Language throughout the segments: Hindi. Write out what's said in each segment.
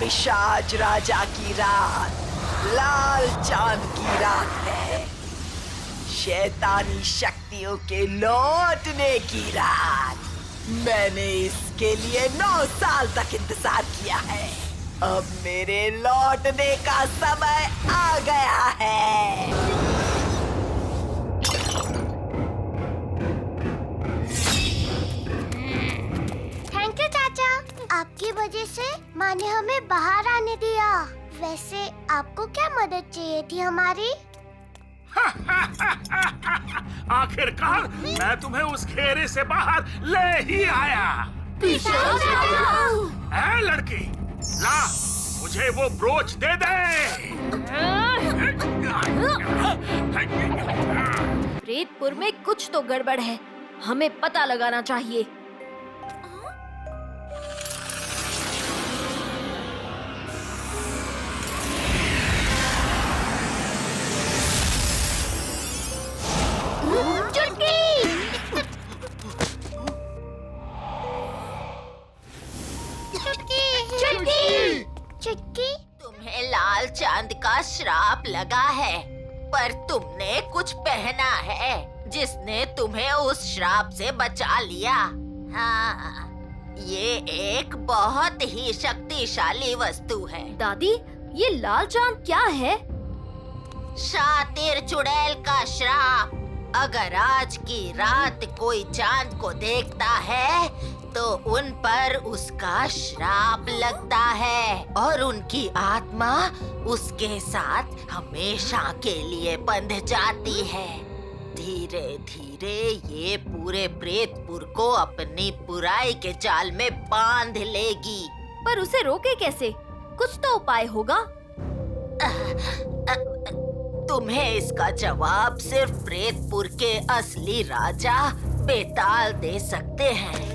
पिशाच राजा की रात, लाल चांद की रात है, शैतानी शक्तियों के लौटने की रात। मैंने इसके लिए 9 साल तक इंतजार किया है। अब मेरे लौटने का समय आ गया है। थैंक यू चाचा, आपकी वजह से माँ ने हमें बाहर आने दिया। वैसे आपको क्या मदद चाहिए थी हमारी? आखिरकार मैं तुम्हें उस घेरे से बाहर ले ही आया। है लड़की, ला मुझे वो ब्रोच दे दे। प्रेतपुर में कुछ तो गड़बड़ है, हमें पता लगाना चाहिए। चुटकी, तुम्हें लाल चांद का श्राप लगा है, पर तुमने कुछ पहना है जिसने तुम्हें उस श्राप से बचा लिया। हाँ, ये एक बहुत ही शक्तिशाली वस्तु है। दादी, ये लाल चांद क्या है? शातिर चुड़ैल का श्राप। अगर आज की रात कोई चांद को देखता है तो उन पर उसका श्राप लगता है और उनकी आत्मा उसके साथ हमेशा के लिए बंध जाती है। धीरे धीरे ये पूरे प्रेतपुर को अपनी बुराई के जाल में बांध लेगी। पर उसे रोके कैसे? कुछ तो उपाय होगा। तुम्हें इसका जवाब सिर्फ प्रेतपुर के असली राजा बेताल दे सकते हैं।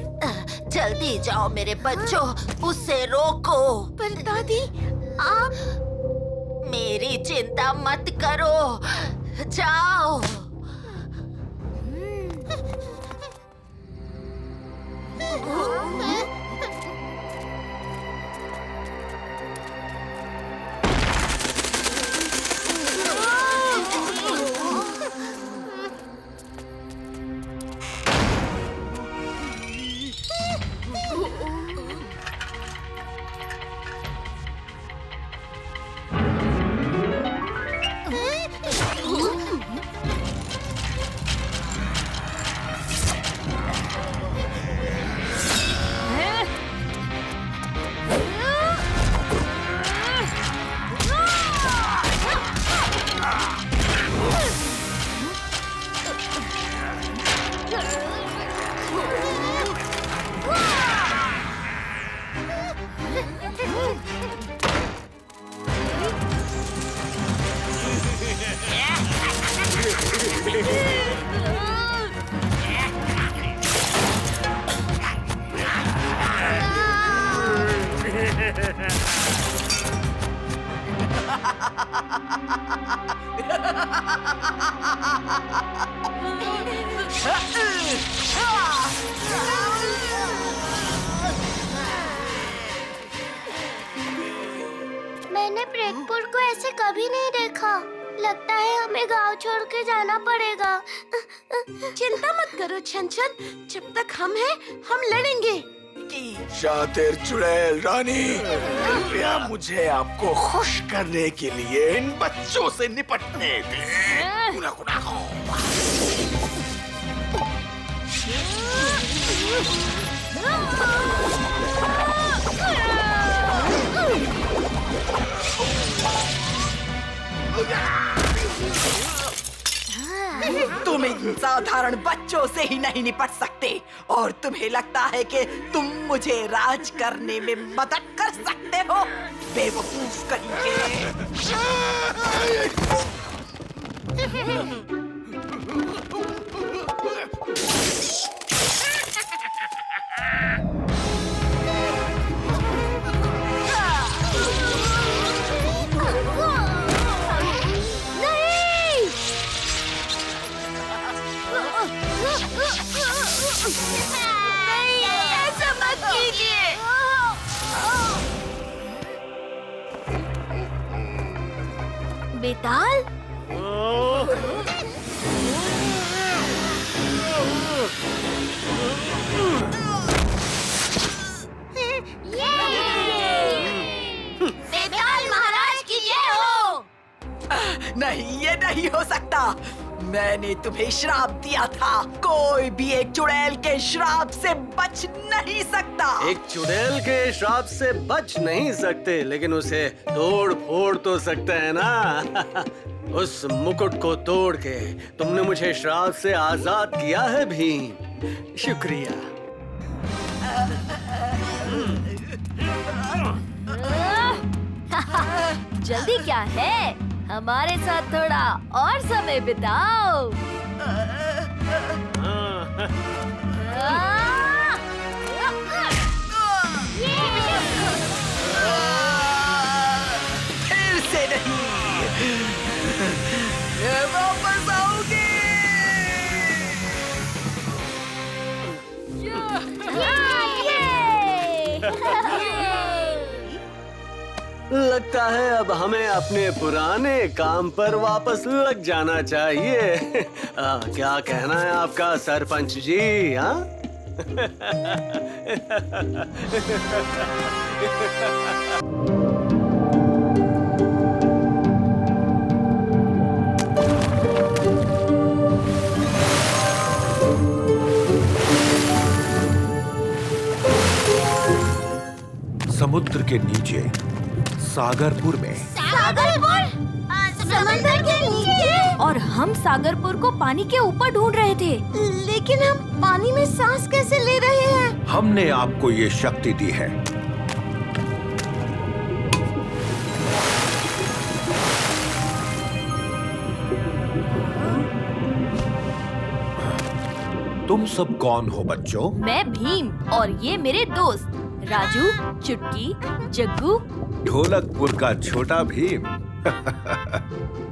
जल्दी जाओ मेरे बच्चों, उसे रोको। पर दादी, आप मेरी चिंता मत करो, जाओ। मैंने प्रेतपुर को ऐसे कभी नहीं देखा। लगता है हमें गांव छोड़ के जाना पड़ेगा। चिंता मत करो छन-छन, जब तक हम हैं हम लड़ेंगे। शातिर चुड़ैल रानी, कृपया मुझे आपको खुश करने के लिए इन बच्चों से निपटने दें। गुना गुना को। तुम इन साधारण बच्चों से ही नहीं निपट सकते और तुम्हें लगता है कि तुम मुझे राज करने में मदद कर सकते हो? बेवकूफ कहीं नहीं, ऐसा मत कीजिए। बेताल? बेताल महाराज की जय हो। नहीं, ये नहीं हो सकता। मैंने तुम्हें श्राप दिया था। कोई भी एक चुड़ैल के श्राप से बच नहीं सकता। एक चुड़ैल के श्राप से बच नहीं सकते, लेकिन उसे तोड़ फोड़ तो सकते हैं ना। उस मुकुट को तोड़ के तुमने मुझे श्राप से आजाद किया है भीम। शुक्रिया। जल्दी क्या है, हमारे साथ थोड़ा और समय बिताओ। फिर से नहीं। मैं वापस आऊंगी। लगता है अब हमें अपने पुराने काम पर वापस लग जाना चाहिए। क्या कहना है आपका सरपंच जी? हाँ? समुद्र के नीचे सागरपुर में। समंदर के नीचे? और हम सागरपुर को पानी के ऊपर ढूंढ रहे थे। लेकिन हम पानी में सांस कैसे ले रहे हैं? हमने आपको ये शक्ति दी है। तुम सब कौन हो बच्चों? मैं भीम और ये मेरे दोस्त राजू, चुटकी, जग्गू। ढोलकपुर का छोटा भीम।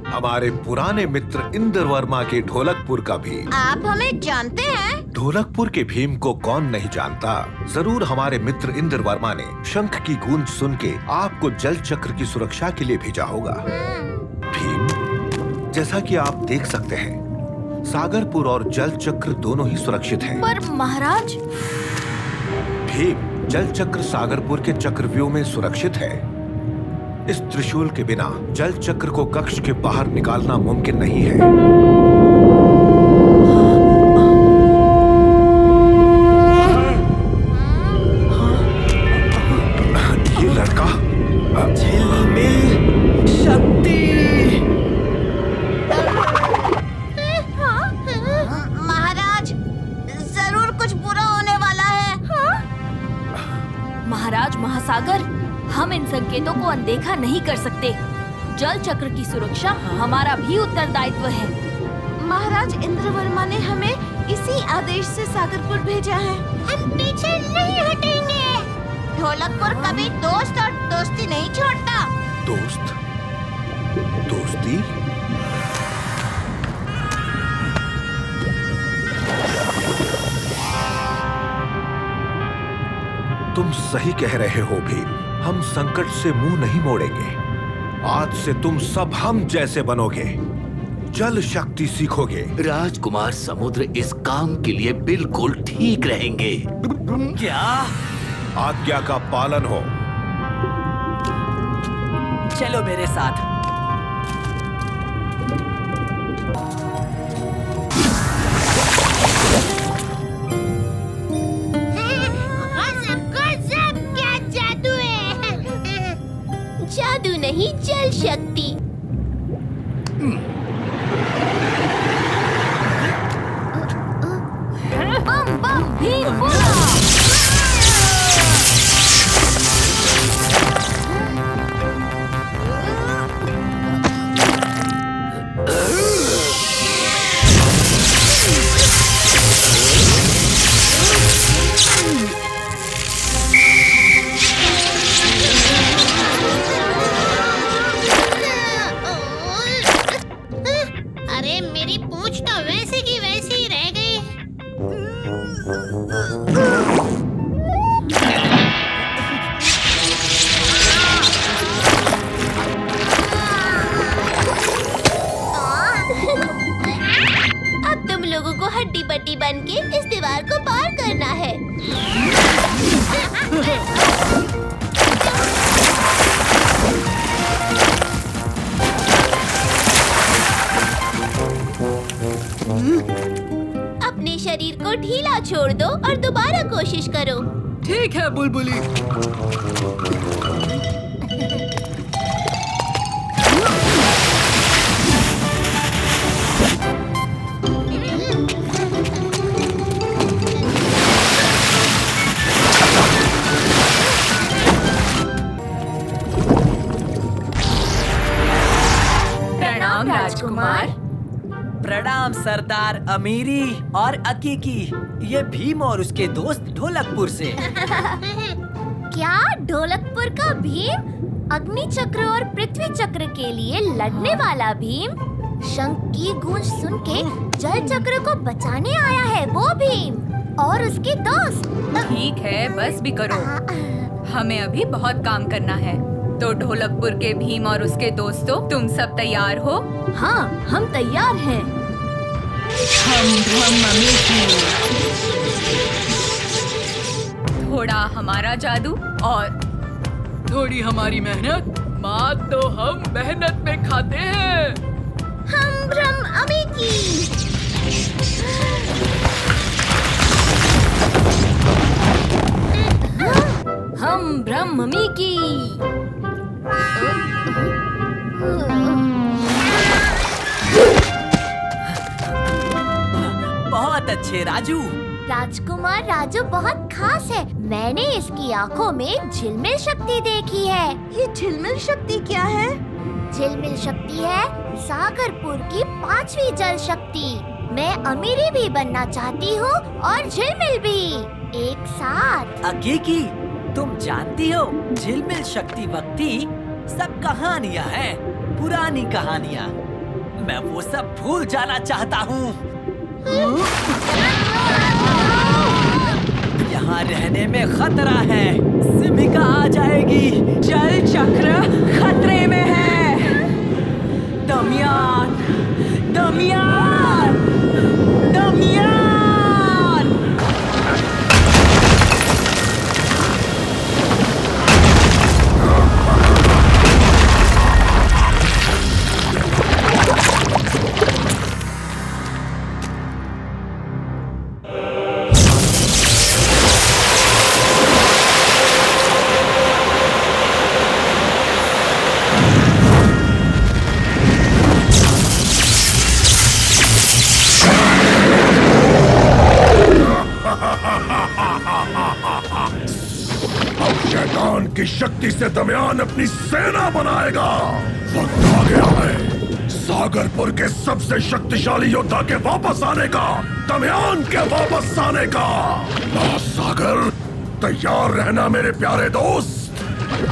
हमारे पुराने मित्र इंद्र वर्मा के ढोलकपुर का भीम। आप हमें जानते हैं? ढोलकपुर के भीम को कौन नहीं जानता। जरूर हमारे मित्र इंद्र वर्मा ने शंख की गूंज सुन के आपको जल चक्र की सुरक्षा के लिए भेजा होगा। भीम, जैसा कि आप देख सकते हैं, सागरपुर और जल चक्र दोनों ही सुरक्षित हैं। पर महाराज। भीम, जल चक्र सागरपुर के चक्रव्यूह में सुरक्षित है। इस त्रिशूल के बिना जल चक्र को कक्ष के बाहर निकालना मुमकिन नहीं है। ये लड़का झिलमिल शक्ति। महाराज, जरूर कुछ बुरा होने वाला है। महाराज महासागर, हम इन संकेतों को अनदेखा नहीं कर सकते। जल चक्र की सुरक्षा हमारा भी उत्तरदायित्व है। महाराज इंद्रवर्मा ने हमें इसी आदेश से सागरपुर भेजा है। हम पीछे नहीं हटेंगे। ढोलकपुर कभी दोस्त और दोस्ती नहीं छोड़ता। दोस्त? दोस्ती? तुम सही कह रहे हो भीम। हम संकट से मुंह नहीं मोड़ेंगे। आज से तुम सब हम जैसे बनोगे, जल शक्ति सीखोगे। राजकुमार समुद्र इस काम के लिए बिल्कुल ठीक रहेंगे। क्या? आज्ञा का पालन हो। चलो मेरे साथ। क्या जादू है? जादू नहीं, जल शक्ति। बम बम भीम बोला। कोशिश करो। ठीक है बुलबुली। प्रणाम राजकुमार। प्रणाम सरदार अमीरी और अकीकी। ये भीम और उसके दोस्त ढोलकपुर से। क्या ढोलकपुर का भीम? अग्नि चक्र और पृथ्वी चक्र के लिए लड़ने वाला भीम? शंख की गूंज सुन के जल चक्र को बचाने आया है वो भीम और उसके दोस्त। ठीक है, बस भी करो। हमें अभी बहुत काम करना है। तो ढोलकपुर के भीम और उसके दोस्तों, तुम सब तैयार हो? हाँ, हम तैयार हैं। थोड़ा हमारा जादू और थोड़ी हमारी मेहनत। बात तो हम मेहनत में खाते हैं। हम भ्रम अमेठी। हम ब्रह्ममी की। बहुत अच्छे राजू। राजकुमार राजू बहुत खास है। मैंने इसकी आँखों में झिलमिल शक्ति देखी है। ये झिलमिल शक्ति क्या है? झिलमिल शक्ति है सागरपुर की 5वीं जल शक्ति। मैं अमीरी भी बनना चाहती हूँ और झिलमिल भी एक साथ। अकीकी, तुम जानती हो झिलमिल शक्ति वक्ती सब कहानियाँ हैं, पुरानी कहानियाँ। मैं वो सब भूल जाना चाहता हूँ। यहाँ रहने में खतरा है। सिमिका आ जाएगी। जल चक्र खतरे में है। दमियान, दमियान, दमियान। शैतान की शक्ति से दमियान अपनी सेना बनाएगा। वक्त आ गया है सागरपुर के सबसे शक्तिशाली योद्धा के वापस आने का, दमियान के वापस आने का। सागर, तैयार रहना मेरे प्यारे दोस्त,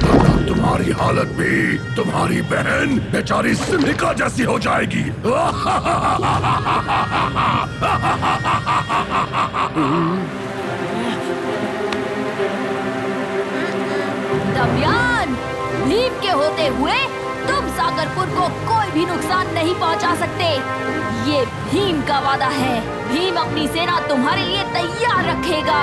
वरना तुम्हारी हालत भी तुम्हारी बहन बेचारी सिमिका जैसी हो जाएगी। दमियान, भीम के होते हुए तुम सागरपुर को कोई भी नुकसान नहीं पहुंचा सकते। ये भीम का वादा है। भीम अपनी सेना तुम्हारे लिए तैयार रखेगा।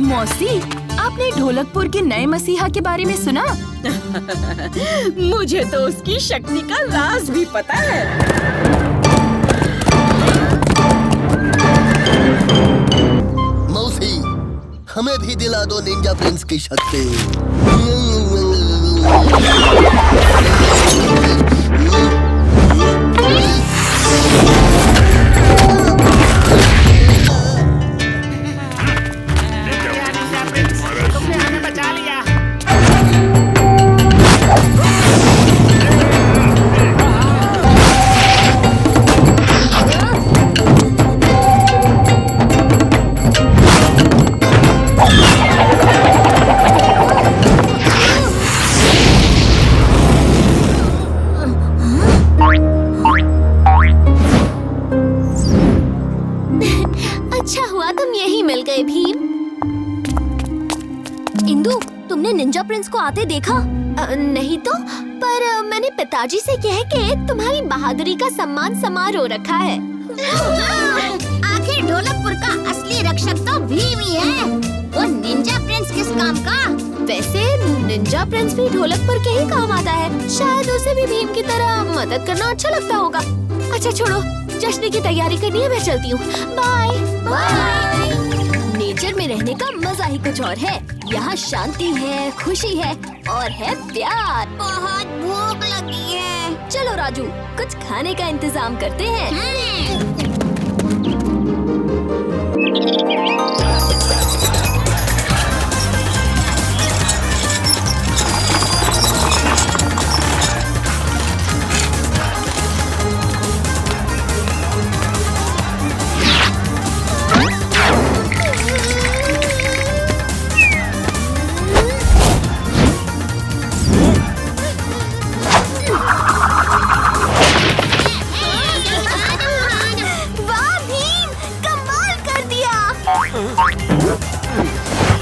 मौसी, आपने ढोलकपुर के नए मसीहा के बारे में सुना? मुझे तो उसकी शक्ति का राज भी पता है। मौसी, हमें भी दिला दो निंजा प्रिंस की शक्ति। निंजा प्रिंस को आते देखा? नहीं तो, पर मैंने पिताजी से कह के तुम्हारी बहादुरी का सम्मान समारोह रखा है। आखिर ढोलकपुर का असली रक्षक तो भीम ही है। वो निंजा प्रिंस किस काम का? वैसे निंजा प्रिंस भी ढोलकपुर के ही काम आता है। शायद उसे भी भीम की तरह मदद करना अच्छा लगता होगा। अच्छा छोड़ो, जश्न की तैयारी करनी है, मैं चलती हूँ। Bye bye. नेचर में रहने का मजा ही कुछ और है। यहाँ शांति है, खुशी है और है प्यार। बहुत भूख लगी है। चलो राजू, कुछ खाने का इंतजाम करते हैं।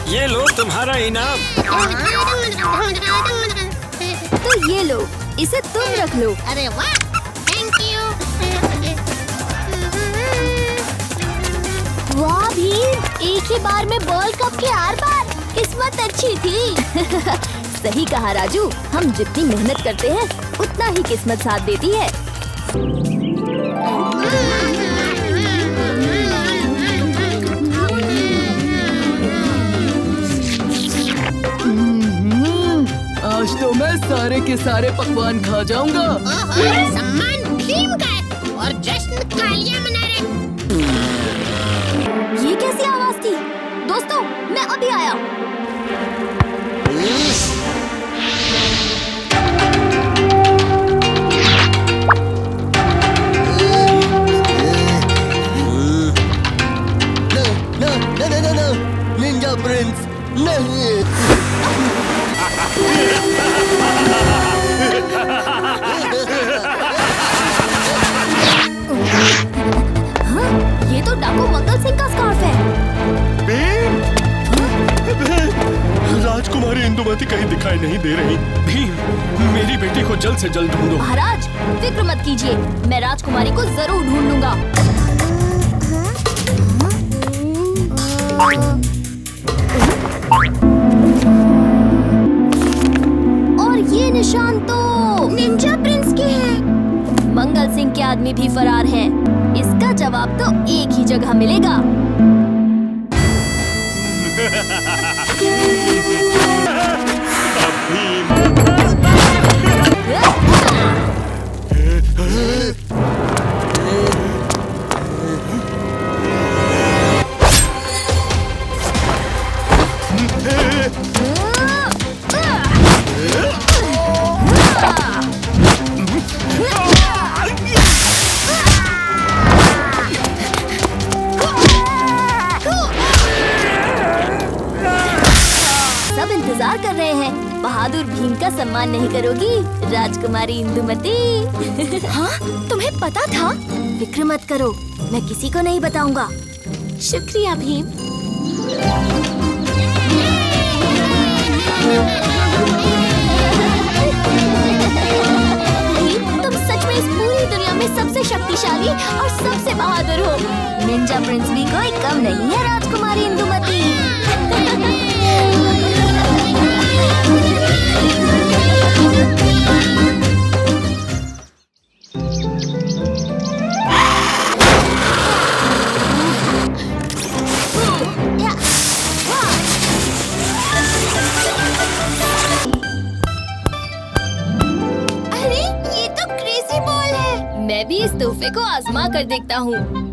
ये लो तुम्हारा इनाम। तो ये लो, इसे तुम रख लो। अरे वाह, थैंक यू। वाह भीम, एक ही बार में वर्ल्ड कप के 8 बार। किस्मत अच्छी थी। सही कहा राजू, हम जितनी मेहनत करते हैं उतना ही किस्मत साथ देती है। आज तो मैं सारे के सारे पकवान खा जाऊंगा। सम्मान भीम का है और जश्न तालियां मना रहे। ये कैसी आवाज थी? दोस्तों, मैं अभी आया। No, निंजा प्रिंस नहीं। हाँ, ये तो डाकू मंगल सिंह का स्कार्फ है। राजकुमारी इंदुमती कहीं दिखाई नहीं दे रही। भीम, मेरी बेटी को जल्द से जल्द ढूंढो। महाराज, फिक्र मत कीजिए, मैं राजकुमारी को जरूर ढूंढ लूंगा। और ये निशान तो निंजा प्रिंस के हैं। मंगल सिंह के आदमी भी फरार हैं। इसका जवाब तो एक ही जगह मिलेगा। सब इंतजार कर रहे हैं। बहादुर भीम का सम्मान नहीं करोगी राजकुमारी इंदुमती? हाँ, तुम्हें पता था? फिक्र मत करो, मैं किसी को नहीं बताऊंगा। शुक्रिया भीम। भीम, तुम सच में इस पूरी दुनिया में सबसे शक्तिशाली और सबसे बहादुर हो। निंजा प्रिंस भी कोई कम नहीं है राजकुमारी इंदुमती। अरे, ये तो क्रेजी बॉल है। मैं भी इस तोहफे को आजमा कर देखता हूँ।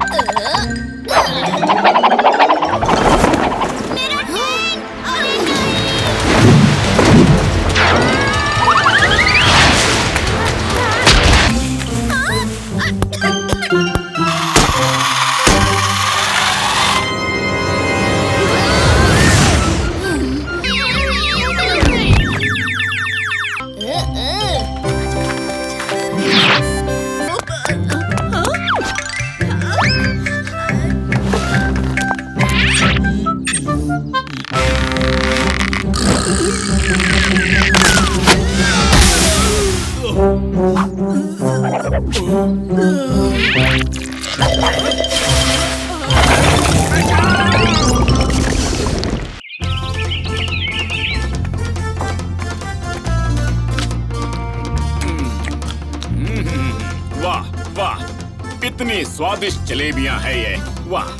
कितनी स्वादिष्ट जलेबियां हैं ये। वाह,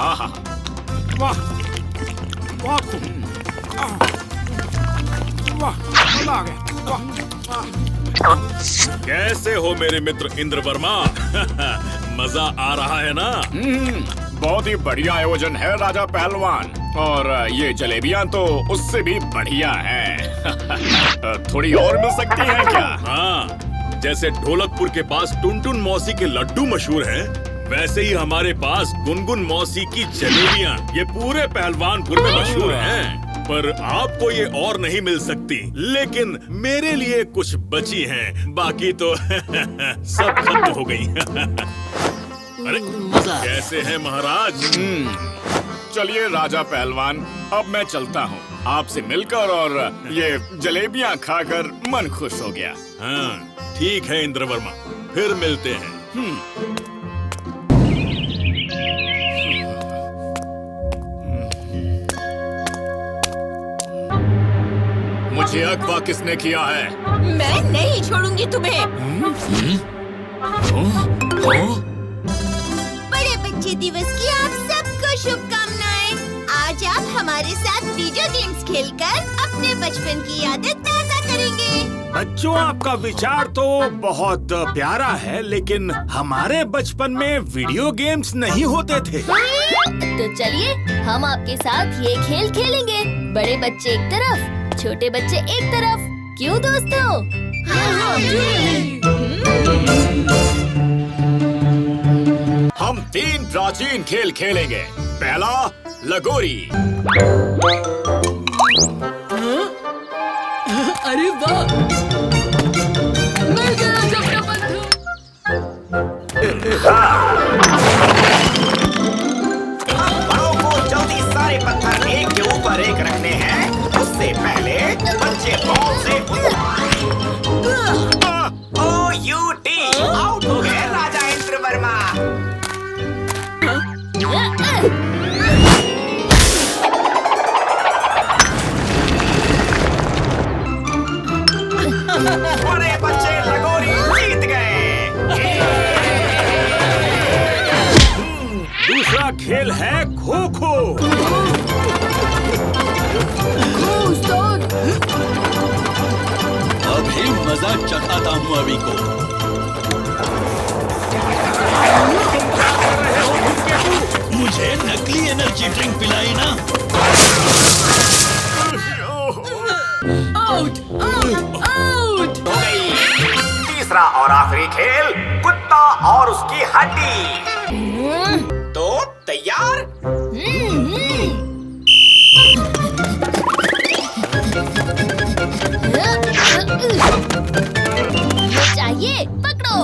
आहा, वाह, वाह, वाह, मजा आ गया। वाह, कैसे हो मेरे मित्र इंद्र वर्मा? मजा आ रहा है ना? बहुत ही बढ़िया आयोजन है राजा पहलवान, और ये जलेबियां तो उससे भी बढ़िया हैं। थोड़ी और मिल सकती हैं क्या? हाँ, जैसे ढोलकपुर के पास टुनटुन मौसी के लड्डू मशहूर हैं, वैसे ही हमारे पास गुनगुन मौसी की जलेबियां ये पूरे पहलवानपुर में मशहूर हैं। पर आपको ये और नहीं मिल सकती, लेकिन मेरे लिए कुछ बची हैं, बाकी तो सब खत्म हो गई। अरे कैसे हैं महाराज? चलिए राजा पहलवान, अब मैं चलता हूँ। आपसे मिलकर और ये जलेबियां खाकर मन खुश हो गया। हाँ, ठीक है इंद्रवर्मा, फिर मिलते हैं। मुझे अगवा किसने किया है? मैं नहीं छोड़ूंगी तुम्हें। बड़े बच्चे दिवस की आप सबको शुभकामनाएं। आज आप हमारे साथ वीडियो गेम्स खेलकर अपने बचपन की यादें ताज़ा करेंगे। बच्चों, आपका विचार तो बहुत प्यारा है, लेकिन हमारे बचपन में वीडियो गेम्स नहीं होते थे। तो चलिए हम आपके साथ ये खेल खेलेंगे। बड़े बच्चे एक तरफ, छोटे बच्चे एक तरफ। क्यों दोस्तों? हम 3 प्राचीन खेल खेलेंगे। पहला लगोरी। अरे वाह, मैं गया जबरा बंधु। को जल्दी सारे पत्थर एक के ऊपर एक रखने हैं। उससे पहले बच्चे बॉल से आउट हो गए राजा इंद्र वर्मा। बड़े बच्चे लगोरी जीत गए। दूसरा खेल है खो खो। अभी मजा चखाता हूँ अभी को। मुझे नकली एनर्जी ड्रिंक पिलाई ना। Out, out, out. हो गई। तीसरा और आखिरी खेल कुत्ता और उसकी हड्डी। तो तैयार? चाहिए पकड़ो।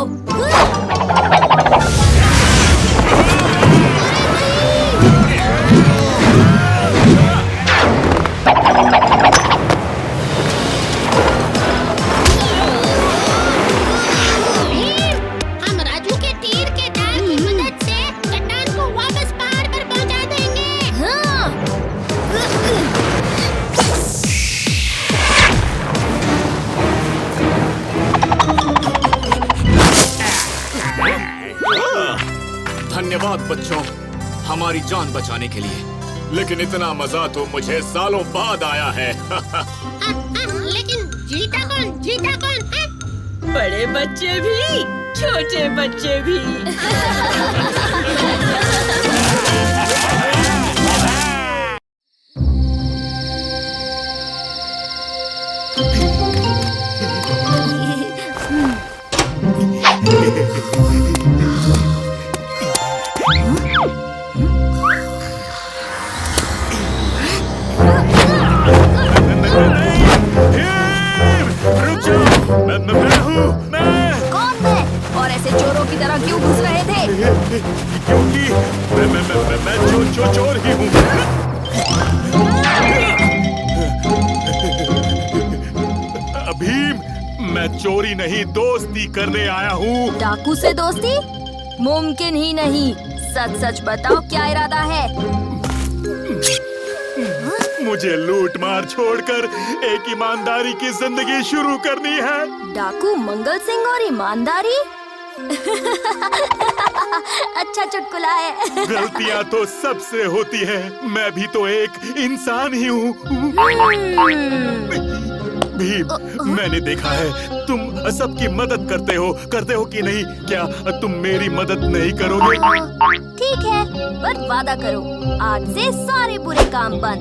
हम राजू के तीर के दाग की मदद से चट्टान को वापस पहाड़ पर पहुंचा देंगे। हाँ। धन्यवाद बच्चों, हमारी जान बचाने के लिए। लेकिन इतना मजा तो मुझे सालों बाद आया है। लेकिन जीता कौन? जीता कौन है? बड़े बच्चे भी, छोटे बच्चे भी। कौन मैं? और ऐसे चोरों की तरह क्यों घुस रहे थे? क्योंकि मैं चोर ही हूँ। भीम, मैं चोरी नहीं दोस्ती करने आया हूँ। डाकू से दोस्ती? मुमकिन ही नहीं। सच सच बताओ क्या इरादा है? मुझे लूट मार छोड़कर एक ईमानदारी की जिंदगी शुरू करनी है। डाकू मंगल सिंह और ईमानदारी? अच्छा चुटकुला है। गलतियाँ तो सबसे होती है, मैं भी तो एक इंसान ही हूँ। भीम, मैंने देखा है तुम सबकी मदद करते हो कि नहीं? क्या तुम मेरी मदद नहीं करोगे? ठीक है, पर वादा करो आज से सारे बुरे काम बंद।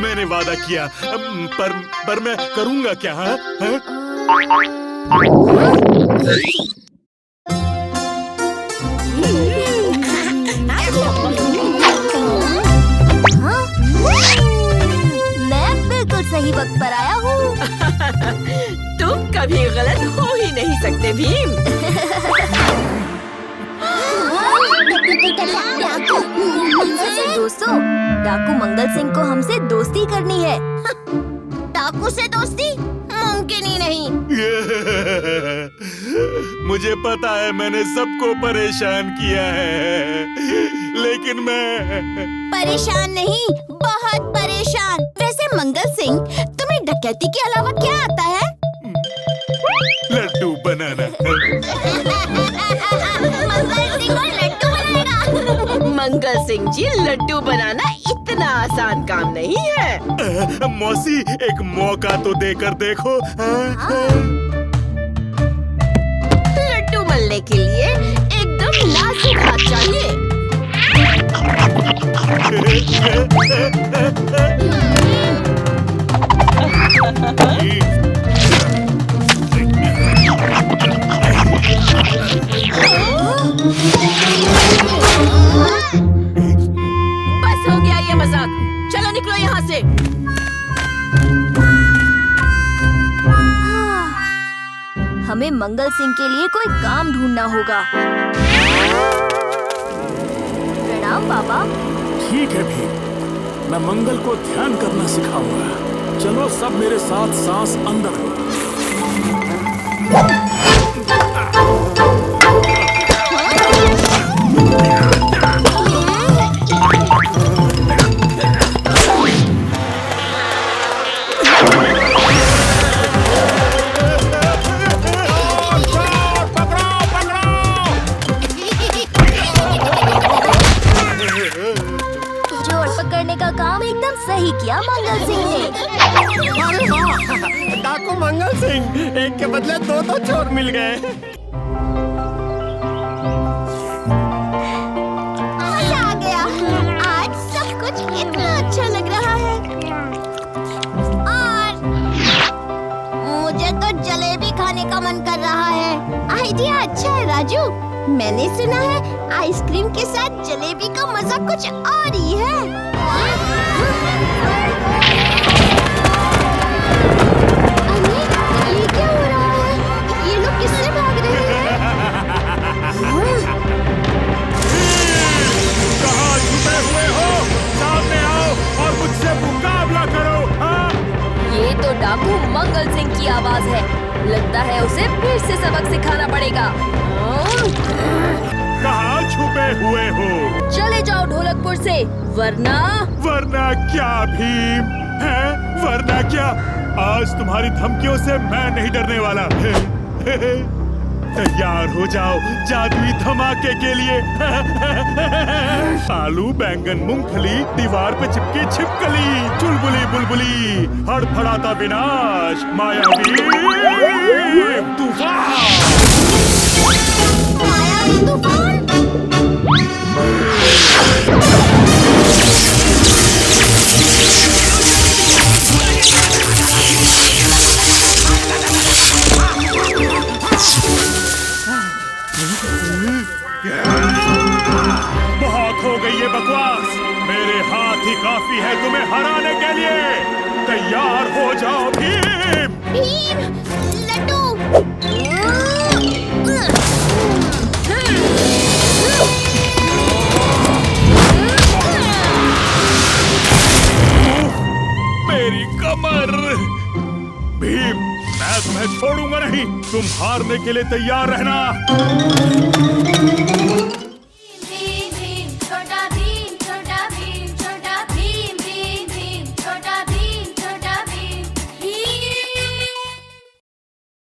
मैंने वादा किया, पर मैं करूँगा क्या? मैं बिल्कुल सही वक्त पर आया हूँ। तुम कभी गलत हो ही नहीं सकते भीम। दोस्तों, डाकू मंगल सिंह को हमसे दोस्ती करनी है। डाकू से दोस्ती मुमकिन ही नहीं। मुझे पता है मैंने सबको परेशान किया है, लेकिन मैं परेशान नहीं, बहुत परेशान। वैसे मंगल सिंह, तुम्हें डकैती के अलावा क्या आता है? लड्डू बनाना। मंगल सिंह जी, लड्डू बनाना इतना आसान काम नहीं है। मौसी, एक मौका तो देकर देखो। लड्डू मलने के लिए एकदम नाजुक हाथ चाहिए। बस हो गया ये मजाक, चलो निकलो यहाँ से। हमें मंगल सिंह के लिए कोई काम ढूंढना होगा। प्रणाम बाबा। ठीक है भीम, मैं मंगल को ध्यान करना सिखाऊंगा। चलो सब मेरे साथ सांस अंदर लो। सही किया मंगल सिंह ने। अरे वाह, डाकू मंगल सिंह, एक के बदले दो चोर मिल गए। मजा आ गया, आज सब कुछ इतना अच्छा लग रहा है। और मुझे तो जलेबी खाने का मन कर रहा है। आइडिया अच्छा है राजू। मैंने सुना है आइसक्रीम के साथ जलेबी का मजा कुछ और ही है। ये क्या हो रहा है? ये लोग किससे भाग रहे हैं? कहाँ छुपे हुए हो? सामने आओ और मुझसे मुकाबला करो। हाँ? ये तो डाकू मंगल सिंह की आवाज है। लगता है उसे फिर से सबक सिखाना पड़ेगा। कहाँ छुपे हुए हो? चले जाओ ढोलकपुर से, वरना क्या भीम है? वरना क्या? आज तुम्हारी धमकियों से मैं नहीं डरने वाला। तैयार हो जाओ जादुई धमाके के लिए। आलू, बैंगन, मूंगफली, दीवार पे चिपकी छिपकली, चुलबुली बुलबुली, फड़फड़ाता विनाश, मायावी तूफान। मायावी तूफान? बहुत हो गई ये बकवास। मेरे हाथ ही काफी है तुम्हें हराने के लिए। तैयार हो जाओ भीम। भीम, लड्डू। मेरी कमर। भीम, मैं तुम्हें छोड़ूंगा नहीं। तुम हारने के लिए तैयार रहना।